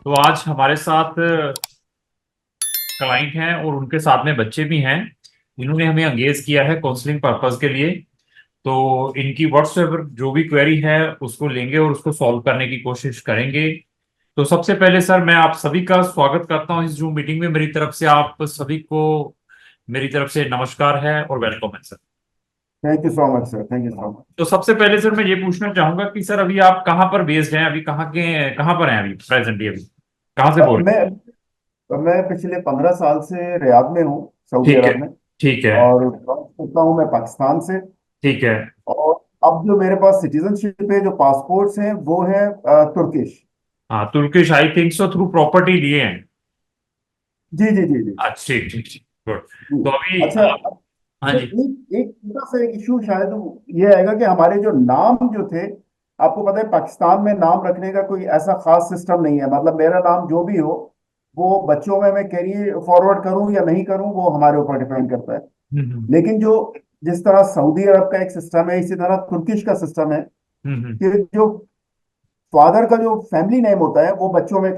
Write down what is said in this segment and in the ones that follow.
तो आज हमारे साथ क्लाइंट हैं और उनके साथ में बच्चे भी हैं। इन्होंने हमें एंगेज किया है काउंसलिंग पर्पस के लिए। तो इनकी व्हाट्सएप जो भी क्वेरी है उसको लेंगे और उसको सॉल्व करने की कोशिश करेंगे। तो सबसे पहले सर, मैं आप सभी का स्वागत करता हूं इस जूम मीटिंग में। मेरी तरफ से आप सभी को मेरी तरफ से नमस्कार है और वेलकम है sir. Thank you so much sir, thank you so much. तो सबसे पहले सर मैं ये पूछना चाहूंगा कि सर अभी आप कहाँ पर बेस्ड हैं, अभी कहाँ पर हैं अभी प्रेजेंटली, अभी कहाँ से बोल रहे मैं पिछले 15 साल से रियाद में हूँ, हैं? सऊदी ठीक है। अरब में। ठीक है। और काम करता हूँ मैं पाकिस्तान से। ठीक है। और अब जो मेरे पास सिटीजनशिप है, जो पासपोर्ट्स हैं, वो है तुर्किश। हाँ, तुर्किश आई थिंक सो थ्रू प्रॉपर्टी लिए हैं। जी जी जी जी अच्छा, ठीक ठीक ठीक, गुड। जी। तो अभी अच्छा, हाँ तो जी। एक एक छोटा सा एक इशू शायद ये आएगा कि हमारे जो नाम जो थे, आपको पता है पाकिस्तान में नाम रखने का कोई ऐसा खास सिस्टम नहीं है। मतलब मेरा नाम जो भी हो, वो बच्चों में मैं कैरी फॉरवर्ड करूं या नहीं करूं, वो हमारे ऊपर डिपेंड करता है। हम्म लेकिन जो जिस तरह सऊदी अरब का एक सिस्टम है, इसी तरह तुर्किश का सिस्टम है हम्म। कि जो फादर का जो फैमिली नेम होता है वो बच्चों में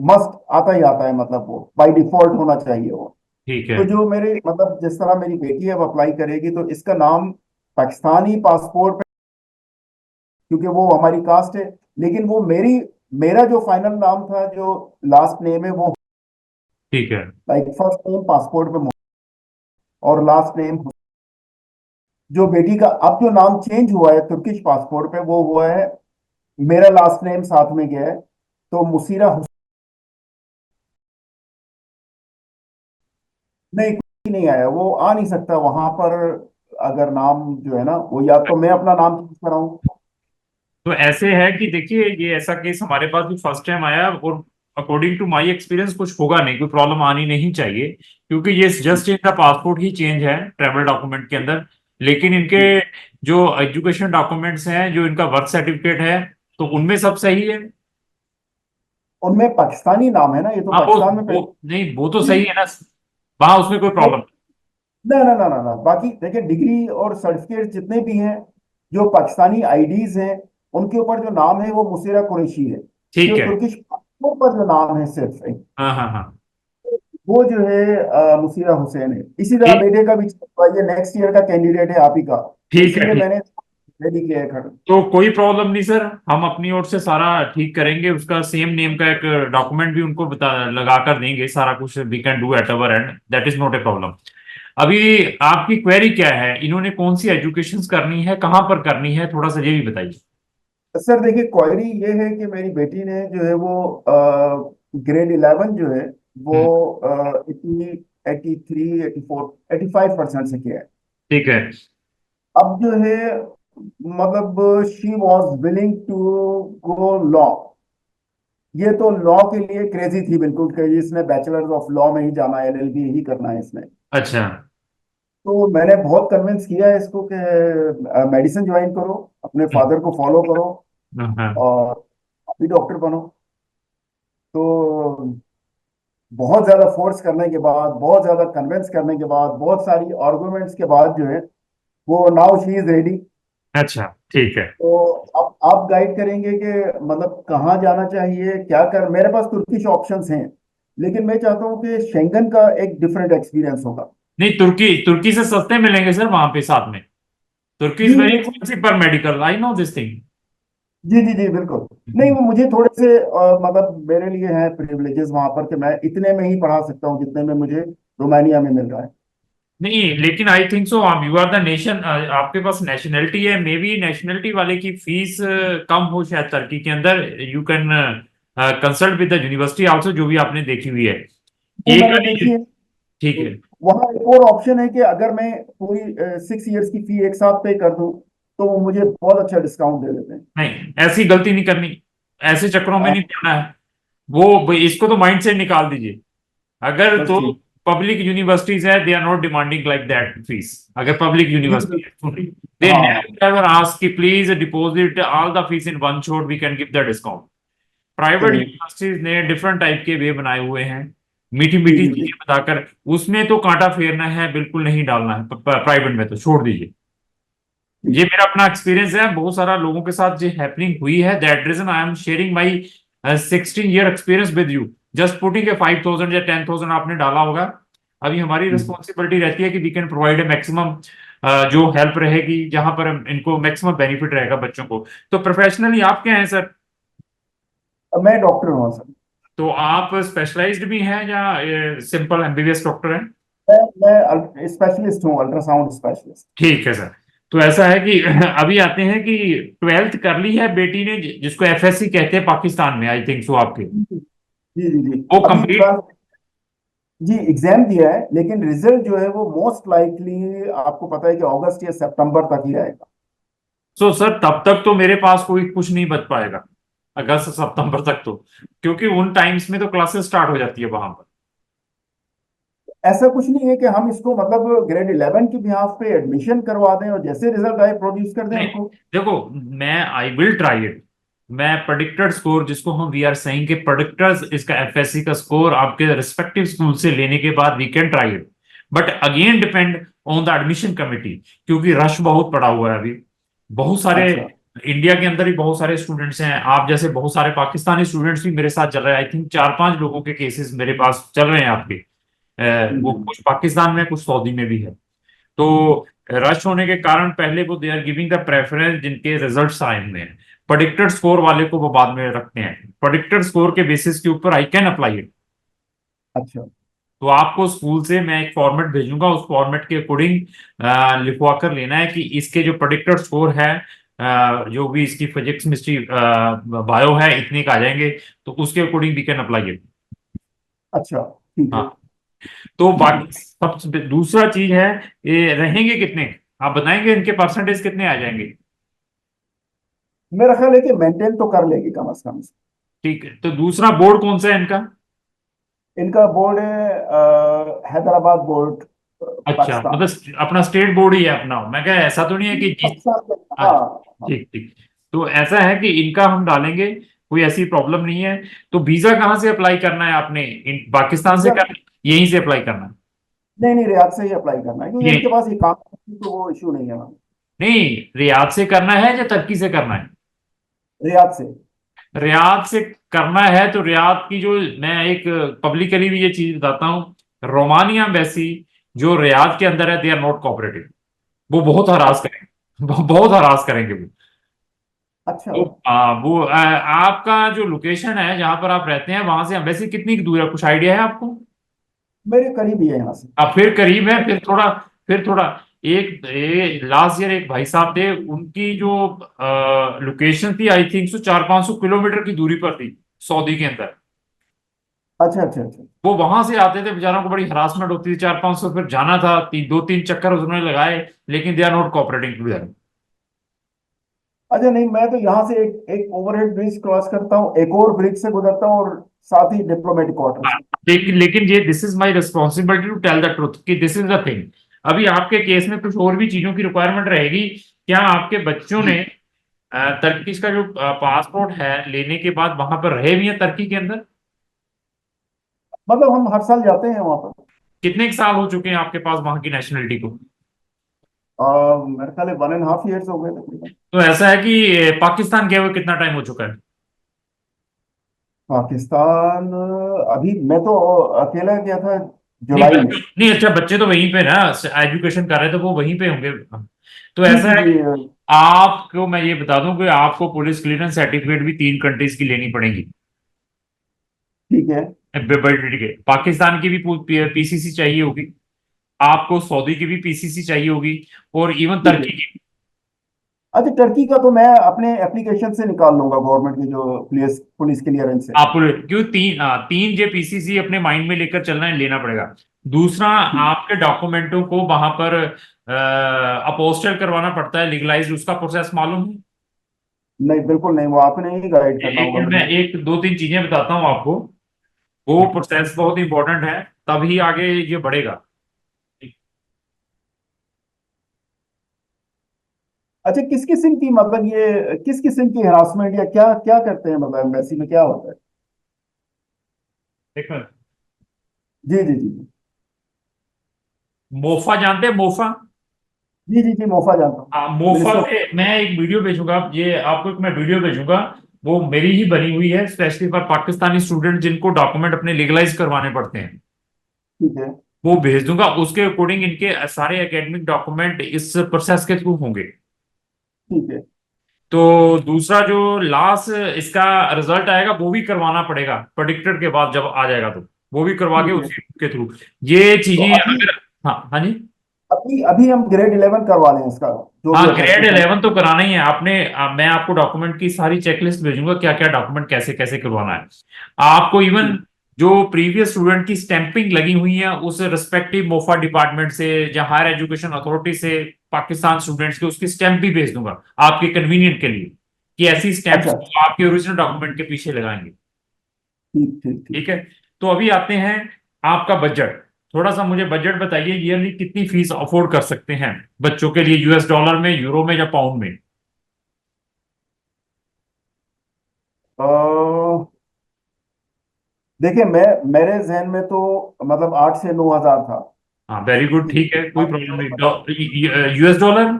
मस्ट आता ही आता है। मतलब वो बाय डिफॉल्ट होना चाहिए वो। ठीक है। तो जो मेरे मतलब जिस तरह मेरी बेटी है, अब अप्लाई करेगी तो इसका नाम पाकिस्तानी पासपोर्ट पे, क्योंकि वो हमारी कास्ट है। लेकिन वो मेरा जो फाइनल नाम था, जो लास्ट नेम है, वो ठीक है। लाइक फर्स्ट नेम पासपोर्ट पे और लास्ट नेम। जो बेटी का अब जो नाम चेंज हुआ है तुर्किश पासपोर्ट पे, वो हुआ है, मेरा लास्ट नेम साथ में गया है, तो मुसीरा नहीं, कुछ नहीं आया। वो आ नहीं सकता वहां पर। अगर नाम जो है ना, वो या तो मैं अपना नाम चेंज कराऊं। तो ऐसे है कि देखिए, ये ऐसा केस हमारे पास भी फर्स्ट टाइम आया और अकॉर्डिंग टू माय एक्सपीरियंस कुछ होगा नहीं, कोई प्रॉब्लम आनी नहीं चाहिए, क्योंकि ये जस्ट इनका पासपोर्ट ही चेंज है ट्रेवल डॉक्यूमेंट के अंदर। लेकिन इनके जो एजुकेशन डॉक्यूमेंट्स हैं, जो इनका बर्थ सर्टिफिकेट है, तो उनमें सब सही है। उनमें पाकिस्तानी नाम है ना, ये तो हाँ, पाकिस्तान में वो पैदा। नहीं, वो तो सही है ना, वहां उसमें कोई वो प्रॉब्लम। ना ना ना ना ना, बाकी देखिए डिग्री और सर्टिफिकेट जितने भी हैं, जो पाकिस्तानी आईडीज हैं, उनके ऊपर जो नाम है वो मुसीरा कुरैशी है। ठीक जो है। तुर्किश पासपोर्ट पर जो नाम है सिर्फ हाँ हाँ हाँ। वो जो है मुसीरा हुसैन है। इसी तरह ठीक। बेटे का भी ये नेक्स्ट ईयर का कैंडिडेट है आप ही का, तो ठीक है। इसीलिए ठीक। मैंने रेडी किया है खड़ा। तो कोई प्रॉब्लम नहीं सर, हम अपनी ओर से सारा ठीक करेंगे। उसका सेम नेम का एक डॉक्यूमेंट भी उनको बता लगा कर देंगे, सारा कुछ we can do at our end, that is not a problem. अभी आपकी क्वेरी क्या है, इन्होंने कौन सी एजुकेशन करनी है, कहाँ पर करनी है, थोड़ा सा ये भी बताइए। सर देखिए, क्वेरी ये है कि मेरी बेटी ने जो है वो ग्रेड 11 जो है वो हम्म। 85% से किया है। ठीक है। अब जो है मतलब she was willing to go law. ये तो लॉ के लिए क्रेजी थी बिल्कुल कि इसने बैचलर्स ऑफ लॉ में ही जाना है, एलएलबी ही करना है इसने। अच्छा। तो मैंने बहुत कन्विंस किया है इसको कि मेडिसिन ज्वाइन करो, अपने हम्म। फादर को फॉलो करो हाँ। और अभी डॉक्टर बनो। तो बहुत ज्यादा फोर्स करने के बाद, बहुत ज्यादा कन्विंस करने के बाद, बहुत सारी आर्गुमेंट्स के बाद जो है वो नाउ शी इज रेडी। अच्छा। ठीक है। तो अब आप गाइड करेंगे कि मतलब कहाँ जाना चाहिए, क्या कर। मेरे पास तुर्किश ऑप्शंस हैं, लेकिन मैं चाहता हूँ कि शेंगन का एक डिफरेंट एक्सपीरियंस होगा। नहीं, तुर्की तुर्की से सस्ते मिलेंगे सर वहां पे साथ में। तुर्की इज जी वेरी बिल्कुल। एक्सपेंसिव पर medical, I know this thing. जी जी जी बिल्कुल। नहीं, वो मुझे थोड़े से मतलब मेरे लिए है प्रिविलेजेस वहां पर कि मैं इतने में ही पढ़ा सकता हूँ जितने में मुझे रोमानिया में मिल रहा है। नहीं, लेकिन I think so you are the nation, आपके पास नेशनलिटी है, मे बी नेशनलिटी वाले की फीस कम हो शायद तुर्की के अंदर। You can consult with the university also, जो भी आपने देखी हुई है। वो एक मैंने नहीं। देखी है। ठीक है। वहाँ एक और ऑप्शन है कि अगर मैं पूरी 6 इयर्स की फी एक साथ पे कर दूं, तो वो मुझे बहुत अच्छा डिस्काउंट दे देते हैं। नहीं, ऐसी गलती नहीं करनी, ऐसे चक्करों में हाँ, नहीं पड़ना है। वो इसको तो माइंड से निकाल दीजिए। अगर बस तो ठीक। पब्लिक यूनिवर्सिटीज है, they are not demanding like that fees. अगर पब्लिक जी यूनिवर्सिटी बिल्कुल। है, दे हाँ। नेवर आस्क कि please deposit all the fees in one shot, we can give the discount. Private सही। यूनिवर्सिटीज ने डिफरेंट टाइप के वे बनाए हुए हैं, मीठी जी मीठी जी जी। चीजें बताकर। उसमें तो कांटा फेरना है, बिल्कुल नहीं डालना है। प्राइवेट में तो छोड़ दीजिए। जी ये मेरा अपना एक्सपीरियंस है, बहुत सारा लोगों के साथ जो हैपनिंग हुई है, that reason I am sharing my 16 year experience with you, just putting a 5,000 या 10,000 आपने डाला होगा। अभी हमारी रिस्पॉन्सिबिलिटी रहती है कि we can provide a maximum जो हेल्प रहेगी, जहां पर इनको मैक्सिमम बेनिफिट रहेगा बच्चों को। तो प्रोफेशनली आप क्या हैं सर? मैं डॉक्टर हूँ सर। तो आप स्पेशलाइज्ड भी हैं या सिंपल एमबीबीएस डॉक्टर हैं? मैं स्पेशलिस्ट हूँ, अल्ट्रासाउंड स्पेशलिस्ट। ठीक है सर। तो ऐसा है कि अभी आते हैं कि 12th कर ली है बेटी ने, जिसको एफएससी कहते हैं पाकिस्तान में, आई थिंक सो आपके, जी जी जी। वो अभी कंप्लीट। 12 जी एग्जाम दिया है, लेकिन रिजल्ट जो है वो मोस्ट लाइकली आपको पता है कि अगस्त या सितंबर तक ही आएगा। सो सर तब तक तो मेरे पास कोई कुछ नहीं बच पाएगा, अगस्त सितंबर तक तो, क्योंकि उन टाइम्स में तो क्लासेस स्टार्ट हो जाती है वहां पर। ऐसा कुछ नहीं है कि हम इसको मतलब ग्रेड 11 की बिहाफ पे एडमिशन करवा दें और जैसे रिजल्ट आए प्रोड्यूस कर दें नहीं, उनको। देखो, मैं आई विल ट्राई इट। मैं प्रेडिक्टेड स्कोर, जिसको हम वी आर सेइंग के प्रेडिक्टर्स, इसका एफएससी का स्कोर आपके रिस्पेक्टिव स्कूल से लेने के बाद we can try it, but again depend on the admission committee, क्योंकि रश बहुत पड़ा हुआ है अभी। बहुत सारे अच्छा। इंडिया के अंदर ही बहुत सारे स्टूडेंट्स हैं, आप जैसे बहुत सारे पाकिस्तानी स्टूडेंट्स भी मेरे साथ चल रहे हैं। आई थिंक 4-5 लोगों के केसेस मेरे पास चल रहे हैं आपके। वो हम्म। कुछ पाकिस्तान में, कुछ सऊदी में भी है। तो रश होने के कारण पहले वो they are giving the preference जिनके रिजल्ट्स आए हुए हैं। प्रेडिक्टेड स्कोर वाले को वो बाद में रखते हैं। प्रेडिक्टेड स्कोर के बेसिस के ऊपर आई कैन अप्लाई इट। अच्छा। तो आपको स्कूल से मैं एक फॉर्मेट भेजूंगा, उस फॉर्मेट के अकॉर्डिंग लिखवा कर लेना है कि इसके जो प्रेडिक्टेड स्कोर है, जो भी इसकी फिजिक्स मिस्ट्री बायो है, इतने का आ जाएंगे। तो उसके according we can apply it. अच्छा। ठीक हाँ। है। तो बाकी सब दूसरा चीज है, ये रहेंगे कितने, आप बताएंगे इनके परसेंटेज कितने आ जाएंगे? मेरा ख्याल है कि मेंटेन तो कर लेगी कम से कम। ठीक है। तो दूसरा बोर्ड कौन सा है इनका? इनका बोर्ड है हैदराबाद बोर्ड, अच्छा, पाकिस्तान। मतलब अपना स्टेट बोर्ड ही है अपना। मैं क्या, ऐसा तो नहीं है कि जी। पाकिस्तान हाँ। अच्छा, हाँ। ठीक ठीक। तो ऐसा है कि इनका हम डालेंगे, कोई ऐसी प्रॉब्लम नहीं है। तो वीजा कहाँ से अप्लाई करना है आपने, पाकिस्तान से वीजा करना, यहीं से अप्लाई करना है? नहीं नहीं, रियाद से ही अप्लाई करना है क्योंकि ये इनके पास ये काम है, तो वो इशू नहीं है हमें। नहीं, रियाद से करना है या तुर्की से करना है? रियाद से। रियाद से करना है तो रियाद की जो, मैं एक पब्लिकली भी ये चीज बताता हूँ, रोमानिया एम्बेसी जो रियाद के अंदर है, दे आर नॉट कोऑपरेटिव। वो बहुत हरास करेंगे, बहुत हरास करेंगे वो। अच्छा। तो वो आपका जो लोकेशन है जहां पर आप रहते हैं, वहां से एम्बेसी कितनी की दूर है, कुछ आइडिया है आपको? मेरे करीब ही है यहाँ से। अब फिर करीब है, फिर थोड़ा एक लास्ट ईयर एक भाई साहब थे, उनकी जो लोकेशन थी, आई थिंक सो 400-500 किलोमीटर की दूरी पर थी, सऊदी के अंदर। अच्छा अच्छा अच्छा। वो वहां से आते थे, बेचारों को बड़ी हरासमेंट होती थी, 400-500, फिर जाना था, 2-3 चक्कर उन्होंने लगाए, लेकिन they are not cooperating to. अच्छा नहीं, मैं तो यहाँ से एक एक ओवरहेड ब्रिज क्रॉस करता हूँ, एक और ब्रिज से गुजरता हूँ, और साथ ही डिप्लोमेटिक क्वार्टर हाँ, से। लेकिन ये this is my responsibility to tell the truth कि दिस इज द थिंग। अभी आपके केस में कुछ और भी चीजों की रिक्वायरमेंट रहेगी। क्या आपके बच्चों ने तर्कीश का जो पासपोर्ट है लेने के बाद वहां पर रहे भी हैं तुर्की के अंदर? मतलब हम हर साल जाते हैं वहाँ पर। कितने एक साल हो चुके हैं आपके पास वहां की नेशनलिटी को? मेरे ख्याल 1.5 ईयर्स हो गए तकरीबन। तो ऐसा है कि पाकिस्तान गए हुए कितना टाइम हो चुका है? पाकिस्तान अभी मैं तो अकेला गया था नहीं जुलाई में। बच्चे नहीं, अच्छा बच्चे तो वहीं पे ना, एजुकेशन कर रहे, तो वो वहीं पे होंगे। तो जी ऐसा जी है जी। कि आपको मैं ये बता दूं कि आपको पुलिस क्लियरेंस सर्टिफिकेट भी 3 कंट्रीज की लेनी पड़ेगी। ठीक है। वैलिडिटी के पाकिस्तान की भी पीसीसी चाहिए होगी, आपको सऊदी की भी पीसीसी चाहिए होगी, और इवन ठीक है। तुर्की की। अच्छा, टर्की का तो मैं अपने एप्लीकेशन से निकाल लूंगा, गवर्नमेंट की जो पुलिस पुलिस क्लियरेंस है। आपको क्यों तीन जो पीसीसी अपने माइंड में लेकर चलना है, लेना पड़ेगा। दूसरा, ठीक। आपके डॉक्यूमेंटों को वहां पर अपोस्टल करवाना पड़ता है, लीगलाइज, उसका प्रोसेस मालूम है? नहीं बिल्कुल नहीं, वो आपने ही गाइड करना होगा मैं मुझे। एक 2-3 चीजें बताता हूँ आपको, वो प्रोसेस बहुत इंपॉर्टेंट है, तभी आगे ये बढ़ेगा। अच्छा, किस किस्म की मतलब ये किस किस्म की हरासमेंट या क्या क्या करते हैं, मतलब एम्बेसी में क्या होता है? देखो, जी जी जी। मोफा जानते हैं, मोफा? जी जी जी, मोफा जानता हूँ। हाँ, मोफा मिनिस्टर। से मैं एक वीडियो भेजूंगा, ये आपको एक मैं वीडियो भेजूंगा। वो मेरी ही बनी हुई है स्पेशली फॉर पाकिस्तानी स्टूडेंट जिनको डॉक्यूमेंट अपने लीगलाइज करवाने पड़ते हैं। ठीक है। वो भेज दूंगा, उसके अकॉर्डिंग इनके सारे एकेडमिक डॉक्यूमेंट इस प्रोसेस के थ्रू होंगे। ठीक है। तो दूसरा जो लास्ट इसका रिजल्ट आएगा वो भी करवाना पड़ेगा प्रेडिक्टेड के बाद, जब आ जाएगा तो वो भी करवा के ठीक है। उसी के थ्रू ये तो चीजें अभी अगर। हाँ हाँ जी। अभी अभी हम ग्रेड 11 करवा लें इसका, जो हाँ भी ग्रेड अटेस्टेशन। 11 तो कराना ही है आपने। मैं आपको डॉक्यूमेंट की सारी चेकलिस्ट भेजूंगा, क्या क्या डॉक्यूमेंट कैसे कैसे करवाना है आपको। इवन जो प्रीवियस स्टूडेंट की स्टैंपिंग लगी हुई है उस रिस्पेक्टिव मोफा डिपार्टमेंट से या हायर एजुकेशन अथॉरिटी से पाकिस्तान स्टूडेंट्स के, उसकी स्टैंप भी भेज दूंगा आपके कन्वीनियंट के लिए, कि ऐसी अच्छा। स्टैंप्स आपके ओरिजिनल डॉक्यूमेंट के पीछे लगाएंगे। ठीक ठीक ठीक। ठीक है। तो अभी आते हैं आपका बजट। थोड़ा सा मुझे बजट बताइए, ईयरली कितनी फीस अफोर्ड कर सकते हैं बच्चों के लिए, यूएस डॉलर में, यूरो में या पाउंड में। अ, देखिए, मैं मेरे जहन में तो मतलब 8 से 9 हजार था हाँ वेरी गुड, कि ठीक है, कोई आप प्रॉब्लम बता। नहीं। US dollar.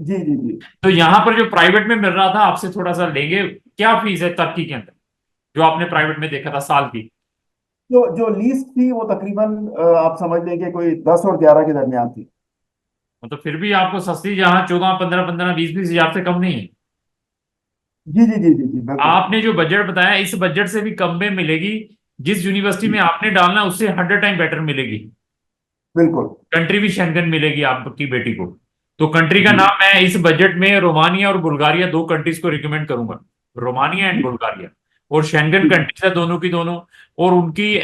जी जी जी। तो यहाँ पर जो प्राइवेट में मिल रहा था, आपसे थोड़ा सा लेंगे, क्या फीस है तर्की के अंदर जो आपने प्राइवेट में देखा था साल की। जो जो लीस्ट थी वो तकरीबन आप समझ लें कि कोई 10 और 11 के दरमियान थी। मतलब फिर भी आपको सस्ती, जहाँ 14 15 15 20 20 हजार से कम नहीं है। जी जी जी जी जी, बिल्कुल। आपने जो बजट बताया इस बजट से भी कम में मिलेगी। जिस यूनिवर्सिटी में आपने डालना है उससे 100 टाइम बेटर मिलेगी। बिल्कुल। कंट्री भी शेंगन मिलेगी आपकी बेटी को। तो कंट्री का जी नाम मैं इस बजट में रोमानिया और बुल्गारिया, दो कंट्रीज को रिकमेंड करूंगा। Romania and Bulgaria. और शेंगन ठीक है। कंट्रीज है दोनों की दोनों। और उनकी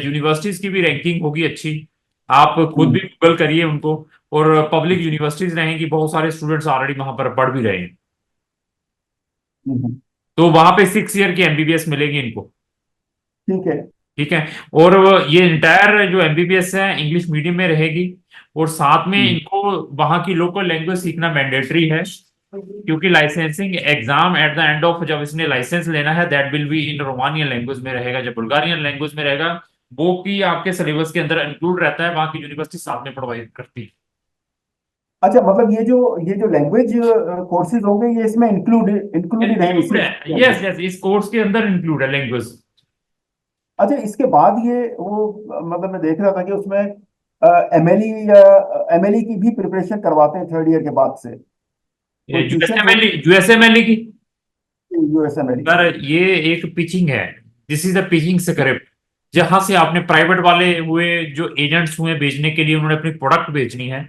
यूनिवर्सिटीज की भी रैंकिंग होगी अच्छी। आप खुद भी हम्म, गूगल करिए उनको। और पब्लिक यूनिवर्सिटीज रहेंगी, बहुत सारे स्टूडेंट्स ऑलरेडी वहां पर पढ़ भी रहे हैं। हम्म, तो वहां पे 6 ईयर की एमबीबीएस मिलेगी इनको। ठीक है। ठीक है। और ये इंटायर जो एमबीबीएस है इंग्लिश मीडियम में रहेगी। और साथ में हम्म, इनको वहां की लोकल लैंग्वेज सीखना मैंडेटरी है। क्योंकि licensing exam at the end of, जब इसने लाइसेंस लेना है, that will be in Romanian language में रहेगा, जब बुल्गारियन लैंग्वेज में रहेगा। वो की आपके सिलेबस के अंदर इंक्लूड रहता है, वहां की यूनिवर्सिटी साथ में प्रोवाइड करती है। अच्छा, मतलब ये जो लैंग्वेज कोर्सेज होंगे ये इसमें इंक्लूडेड हैं इंक्लूड इसी है। के अंदर। यस यस, इस कोर्स के अंदर इंक्लूड है लैंग्वेज। अच्छा, इसके बाद ये वो मतलब मैं देख रहा था कि उसमें एमएलई या एमएलई की भी प्रिपरेशन करवाते हैं 3rd ईयर के बाद से, कोई ट्यूशन यूएसएमएल, होती यूएसएमएल की। है यूएसएमएलई की? सर ये एक पिचिंग है। This is the pitching script. जहां से आपने प्राइवेट वाले हुए, जो एजेंट्स हुए बेचने के लिए, उन्होंने अपनी प्रोडक्ट बेचनी है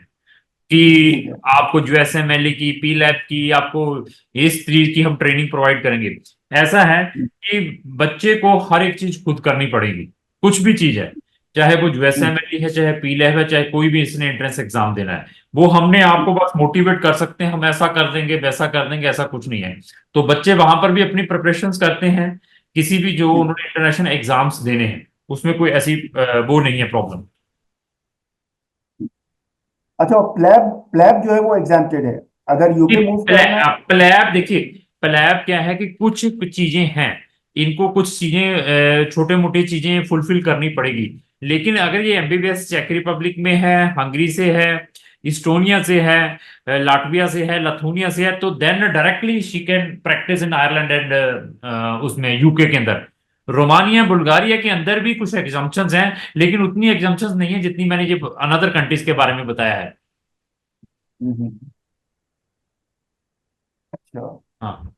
कि ठीक है। आपको यूएसएमएल की, पी लैब की, आपको इस तरीके की हम ट्रेनिंग प्रोवाइड करेंगे। ऐसा है कि बच्चे को हर एक चीज खुद करनी पड़ेगी। कुछ भी चीज है, चाहे वो हम्म, यूएसएमएल है, चाहे पी लैब है, चाहे कोई भी इसने एंट्रेंस एग्जाम देना है, वो हमने आपको बस मोटिवेट कर सकते हैं, हम ऐसा कर देंगे वैसा कर देंगे, ऐसा कुछ नहीं है। तो बच्चे वहां पर भी अपनी प्रिपरेशंस करते हैं, किसी भी जो ठीक। उन्होंने इंटरनेशनल एग्जाम्स देने हैं, उसमें कोई ऐसी वो नहीं है प्रॉब्लम। अच्छा, और प्लैब प्लैब जो है वो एग्जाम्प्टेड है अगर यूके मूव करना है? प्लैब देखिए, प्लैब क्या है कि कुछ कुछ चीजें हैं, इनको कुछ चीजें छोटे मोटे चीजें फुलफिल करनी पड़ेगी। लेकिन अगर ये एमबीबीएस चेक रिपब्लिक में है, हंगरी से है, इस्टोनिया से है, लाटविया से है, लथूनिया से है, तो then directly she can practice in Ireland and उसमें यूके के अंदर। रोमानिया बुल्गारिया के अंदर भी कुछ एग्जाम्पशंस हैं, लेकिन उतनी एग्जाम्पशंस नहीं है जितनी मैंने ये अनदर कंट्रीज के बारे में बताया है। हम्म, अच्छा। हाँ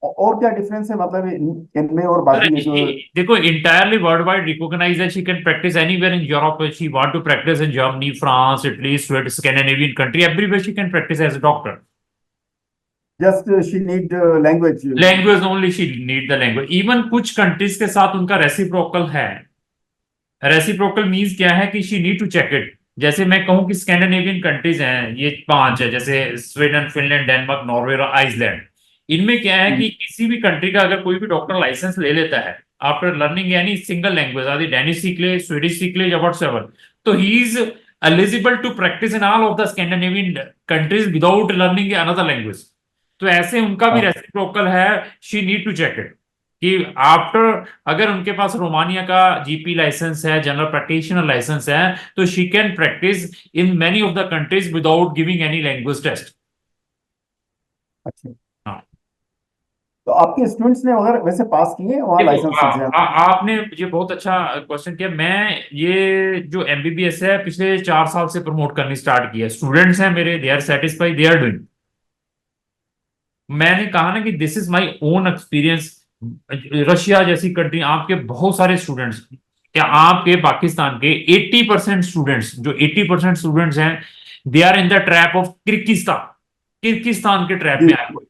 और क्या डिफरेंस है मतलब इनमें और सर, बाकी ये जो? देखो इंटायरली वर्ल्ड वाइड रिकॉग्नाइज है, she can practice anywhere in Europe, she want to practice in Germany, France, Italy, Sweden, Scandinavian country, everywhere she can practice as a doctor. Just she need language. Language only, she need the language. Even कुछ countries के साथ उनका reciprocal है। Reciprocal means क्या है कि she need to check it. जैसे मैं कहूं कि स्कैंडिनेवियन कंट्रीज हैं, ये पांच है, जैसे स्वीडन, फिनलैंड, डेनमार्क, नॉर्वे और आइसलैंड। इनमें क्या है कि किसी भी कंट्री का अगर कोई भी डॉक्टर लाइसेंस ले लेता है after learning any single language, आदि डेनिश सीख ले, स्वीडिश सीख ले या व्हाटसएवर, तो he is eligible to practice in all of the Scandinavian countries without learning another language. तो ऐसे उनका भी रेसिप्रोकल है। She need to check it कि आफ्टर, अगर उनके पास रोमानिया का जीपी लाइसेंस है, जनरल प्रैक्टिशनर लाइसेंस है, तो she can practice in many of the countries without giving any language test. अच्छा, हाँ। तो आपके स्टूडेंट्स ने वगैरह वैसे पास किए हैं वहाँ देखो लाइसेंस एग्जाम? आपने ये बहुत अच्छा क्वेश्चन किया। मैं ये जो एमबीबीएस है पिछले 4 साल से प्रमोट करनी स्टार्ट की है। स्टूडेंट्स हैं मेरे, they are satisfied, they are doing. मैंने कहा ना कि this is my own experience. Russia जैसी कंट्री, आपके बहुत सारे स्टूडेंट्स, या आपके पाकिस्तान के 80% स्टूडेंट्स, जो 80% स्टूडेंट्स हैं, they are in the trap of Kyrgyzstan. Kyrgyzstan के ट्रैप जी, में आए हुए, बिल्कुल।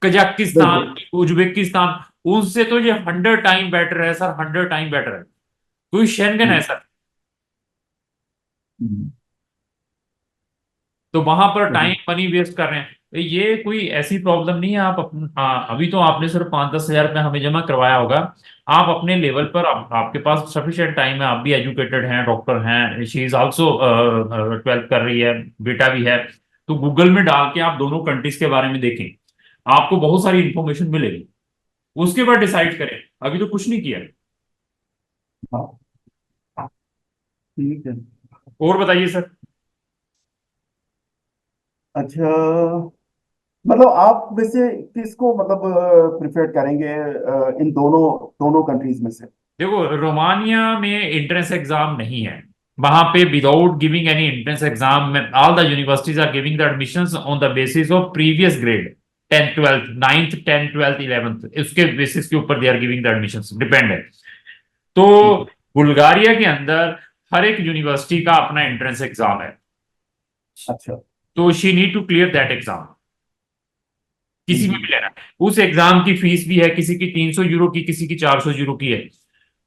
Kazakhstan, Uzbekistan. उनसे तो ये 100 टाइम बेटर है सर, 100 टाइम बेटर है। कोई शेंगन है जी। सर। हम्म, तो वहां पर टाइम चलिए। मनी वेस्ट कर रहे हैं। तो ये कोई ऐसी प्रॉब्लम नहीं है। आप अभी तो आपने सिर्फ 5-10 हज़ार रुपया हमें जमा करवाया होगा। आप अपने लेवल पर, आपके पास सफिशिएंट टाइम है, आप भी एजुकेटेड हैं, डॉक्टर हैं, शी इज ऑल्सो 12th कर रही है, बेटा भी है। तो गूगल में डाल के आप दोनों कंट्रीज के बारे में देखें, आपको बहुत सारी इंफॉर्मेशन मिलेगी। उसके बाद डिसाइड करें। अभी तो कुछ नहीं किया। हाँ, ठीक है। और बताइए सर। अच्छा, मतलब आप वैसे किसको मतलब प्रिफर करेंगे इन दोनों दोनों कंट्रीज में से? देखो, रोमानिया में एंट्रेंस एग्जाम नहीं है। वहां पे without giving any entrance exam, all the universities are giving the admissions on the basis of previous grade, 10th 12th, 9th 10th 12th 11th, उसके बेसिस के ऊपर they are giving the admissions, depend है। तो ठीक है। Bulgaria के अंदर हर एक यूनिवर्सिटी का अपना एंट्रेंस एग्जाम है। अच्छा। तो she need to clear that exam, किसी में हम्म, भी लेना है। उस एग्जाम की फीस भी है, किसी की 300 यूरो की, किसी की 400 यूरो की है।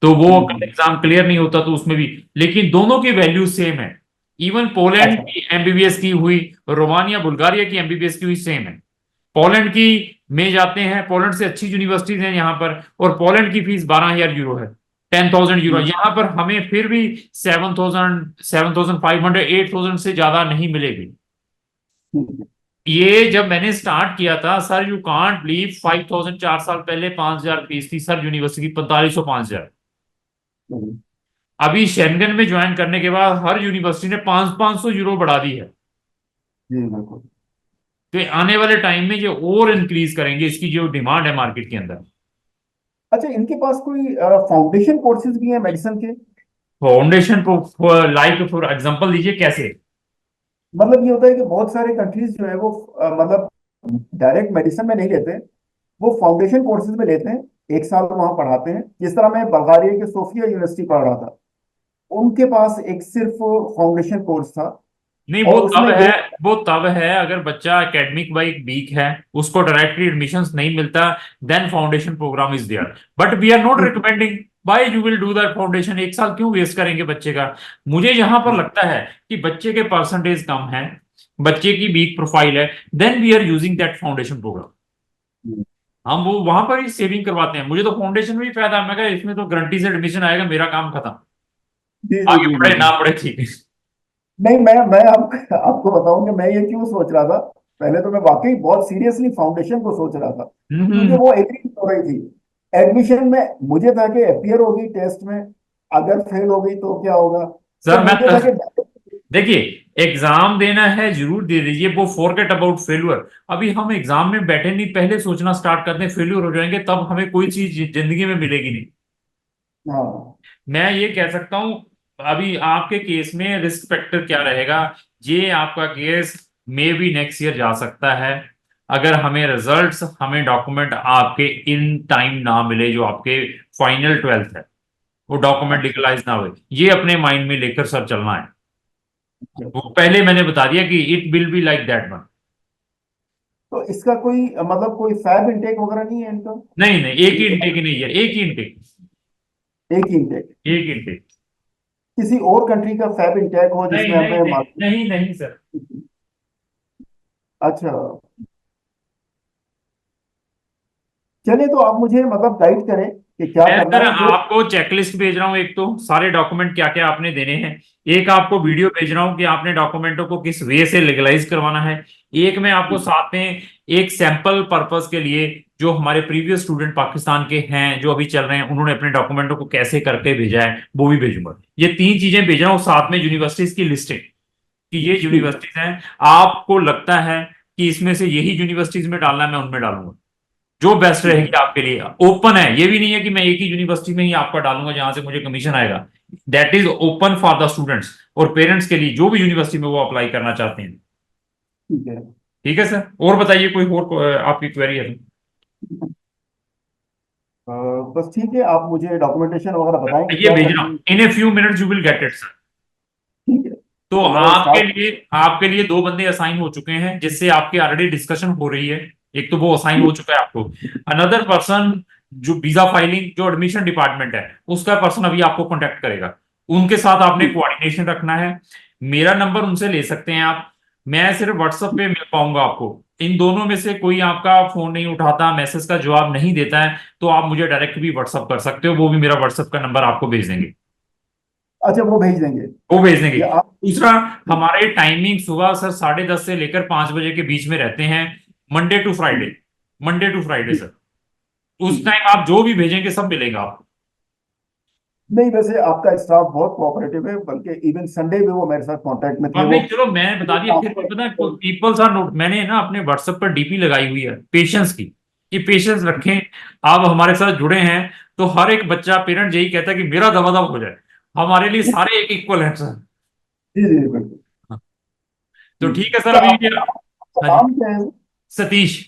तो वो हम्म, एग्जाम क्लियर नहीं होता तो उसमें भी, लेकिन दोनों की वैल्यू सेम है। इवन पोलैंड अच्छा। की एमबीबीएस की हुई, रोमानिया बुल्गारिया की एमबीबीएस की हुई सेम है। पोलैंड की में जाते हैं, पोलैंड से अच्छी यूनिवर्सिटीज हैं यहाँ पर, और पोलैंड की फीस 12,000 यूरो है, 10,000 यूरो। हम्म, यहाँ पर हमें फिर भी 7,500 8,000 से ज्यादा नहीं मिलेगी। ठीक है। ये जब मैंने स्टार्ट किया था सर, यू कांट बिलीव, 5,000 4 साल पहले 5,000 फीस थी सर यूनिवर्सिटी की, 4500 5,000। हम्म, अभी शेंगन में ज्वाइन करने के बाद हर यूनिवर्सिटी ने 500 500 यूरो बढ़ा दी है। जी, बिल्कुल। तो ये आने वाले टाइम में ये और इंक्रीज करेंगे, इसकी जो डिमांड है मार्केट के अंदर। अच्छा, इनके पास कोई फाउंडेशन कोर्सेज भी हैं मेडिसिन के? फाउंडेशन, लाइक फॉर एग्जांपल दीजिए कैसे। मतलब ये होता है कि बहुत सारे कंट्रीज जो है वो मतलब डायरेक्ट मेडिसिन में नहीं लेते, वो फाउंडेशन कोर्सेज में लेते हैं, 1 साल वहां पढ़ाते हैं। जिस तरह मैं बल्गारिया के सोफिया यूनिवर्सिटी पढ़ रहा था, उनके पास एक सिर्फ फाउंडेशन कोर्स था, नहीं, और उसमें ये। वो तब है अगर बच्चा एकेडमिक वाइज वीक है, उसको डायरेक्टली एडमिशंस नहीं मिलता, then foundation programme is there. But we are not recommending. Why you will do that foundation, 1 साल क्यों वेस्ट करेंगे बच्चे का। मुझे यहां पर लगता है कि बच्चे के परसेंटेज कम है, बच्चे की वीक प्रोफाइल है, then we are using that foundation programme. हम वो वहां पर ही सेविंग करवाते हैं। मुझे तो फाउंडेशन में ही फायदा है। मैं कहा इसमें तो गारंटी से एडमिशन आएगा, मेरा काम खत्म। जी, जी, आगे जी, जी, पढ़े जी। ना पढ़े ठीक है। नहीं, मैं आपको बताऊं कि मैं ये क्यों सोच रहा था। पहले तो मैं वाकई बहुत सीरियसली फाउंडेशन को सोच रहा था, क्योंकि हम्म। वो एग्री हो रही थी एडमिशन में। मुझे था कि अपियर होगी टेस्ट में, अगर फेल हो गई तो क्या होगा। तो सर मुझे था कि देखिए, एग्जाम देना है जरूर दे दीजिए, वो फॉरगेट अबाउट फेल्यूर। अभी हम एग्जाम में बैठे नहीं, पहले सोचना स्टार्ट करते हैं फेल्यूर हो जाएंगे, तब हमें कोई चीज जिंदगी में मिलेगी नहीं। हाँ, मैं ये कह सकता हूं, अभी आपके केस में रिस्क फैक्टर क्या रहेगा। ये आपका case may be next year जा सकता है, अगर हमें रिजल्ट्स, हमें डॉक्यूमेंट आपके इन टाइम ना मिले, जो आपके फाइनल 12th है, वो डॉक्यूमेंट अच्छा, लीगलाइज ना हुए। ये अपने माइंड में लेकर सर चलना है। अच्छा, वो अच्छा। पहले मैंने बता दिया कि it will be like that one. तो इसका कोई मतलब कोई फैब इनटेक वगैरह नहीं है इनका? नहीं नहीं, एक ही इनटेक नहीं है, एक ही इनटेक। एक ही इनटेक? एक इनटेक। किसी और कंट्री का फैब इनटेक हो नहीं जिसमें नहीं हमें नहीं नहीं नहीं सर। अच्छा, चलिए, तो आप मुझे मतलब गाइड करें कि क्या मैं करना सर है जो। आपको चेकलिस्ट भेज रहा हूँ, एक तो सारे डॉक्यूमेंट क्या क्या आपने देने हैं। एक आपको वीडियो भेज रहा हूँ कि आपने डॉक्यूमेंटों को किस वे से लीगलाइज करवाना है। एक मैं आपको साथ में एक सैंपल पर्पस के लिए, जो हमारे प्रीवियस स्टूडेंट पाकिस्तान के हैं जो अभी चल रहे हैं, उन्होंने अपने डॉक्यूमेंटों को कैसे करके भेजा है, वो भी भेजूंगा। ये 3 चीजें भेज रहा हूँ, साथ में यूनिवर्सिटीज की लिस्टिंग कि ये ठीक है। यूनिवर्सिटीज हैं। आपको लगता है कि इसमें से यही यूनिवर्सिटीज में डालना है, मैं उनमें डालूंगा जो बेस्ट ठीक है। रहेगी आपके लिए। ओपन है, ये भी नहीं है कि मैं एक ही यूनिवर्सिटी में ही आपका डालूंगा जहां से मुझे कमीशन आएगा। That is open for the students और पेरेंट्स के लिए, जो भी यूनिवर्सिटी में वो अप्लाई करना चाहते हैं। ठीक है। ठीक है सर, और बताइए कोई और आपकी क्वेरी है बस ठीक है, आप मुझे डॉक्यूमेंटेशन वगैरह बताएंगे तो ये क्या भेज रहा करनी हूँ, है? In a few minutes you will get it. ठीक है, तो तो मैं स्टार्ट। आपके लिए दो बंदे असाइन हो चुके हैं जिससे आपकी ऑलरेडी डिस्कशन हो रही है। एक तो वो असाइन हो चुका है आपको। अनदर पर्सन जो वीजा फाइलिंग, जो एडमिशन डिपार्टमेंट है, उसका पर्सन अभी आपको कांटेक्ट करेगा। उनके साथ आपने कोऑर्डिनेशन रखना है। मेरा नंबर उनसे ले सकते हैं आप। मैं सिर्फ व्हाट्सएप पे मिल पाऊंगा आपको। इन दोनों में से कोई आपका फोन नहीं उठाता, मैसेज का जवाब नहीं देता है, तो आप मुझे डायरेक्ट भी व्हाट्सएप कर सकते हो, वो भी मेरा व्हाट्सएप का नंबर आपको भेज देंगे। अच्छा, वो भेज देंगे वो भेज देंगे। या आप? दूसरा, हमारे टाइमिंग सुबह सर 10:30 से लेकर 5 बजे के बीच में रहते हैं, Monday to Friday. Monday to Friday ठीक। सर। उस ठीक। टाइम आप जो भी भेजेंगे सब मिलेगा आपको। नहीं, वैसे आपका स्टाफ बहुत कोऑपरेटिव है, बल्कि इवन संडे में वो मेरे साथ कांटेक्ट में थे अब वो। नहीं, चलो मैं बता दिया, फिर भी पता है पीपल्स आर नोट, मैंने ना अपने व्हाट्सएप पर डीपी लगाई हुई है पेशेंस की, कि पेशेंस रखें। आप हमारे साथ जुड़े हैं तो हर एक बच्चा पेरेंट यही कहता है कि मेरा दबादब हो जाए। हमारे लिए सारे एक इक्वल है सर। जी जी बिल्कुल। तो ठीक है सर, तो अभी आपका आपका हाँ जी, नाम क्या है? सतीश।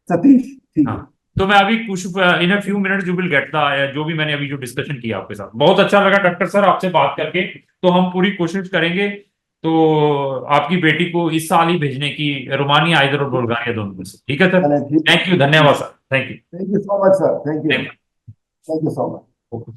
सतीश, ठीक हाँ, है। तो मैं अभी कुछ in a few minutes you will get the, जो भी मैंने अभी जो डिस्कशन किया आपके साथ, बहुत अच्छा लगा डॉक्टर सर आपसे बात करके। तो हम पूरी कोशिश करेंगे तो आपकी बेटी को इस साल ही भेजने की, रोमानिया आइदर और बुल्गारिया दोनों में से। ठीक है सर। चलें, ठीक है। थैंक यू, ठीक। धन्यवाद sir, thank thank you so much sir, thank you. You. Thank you so much.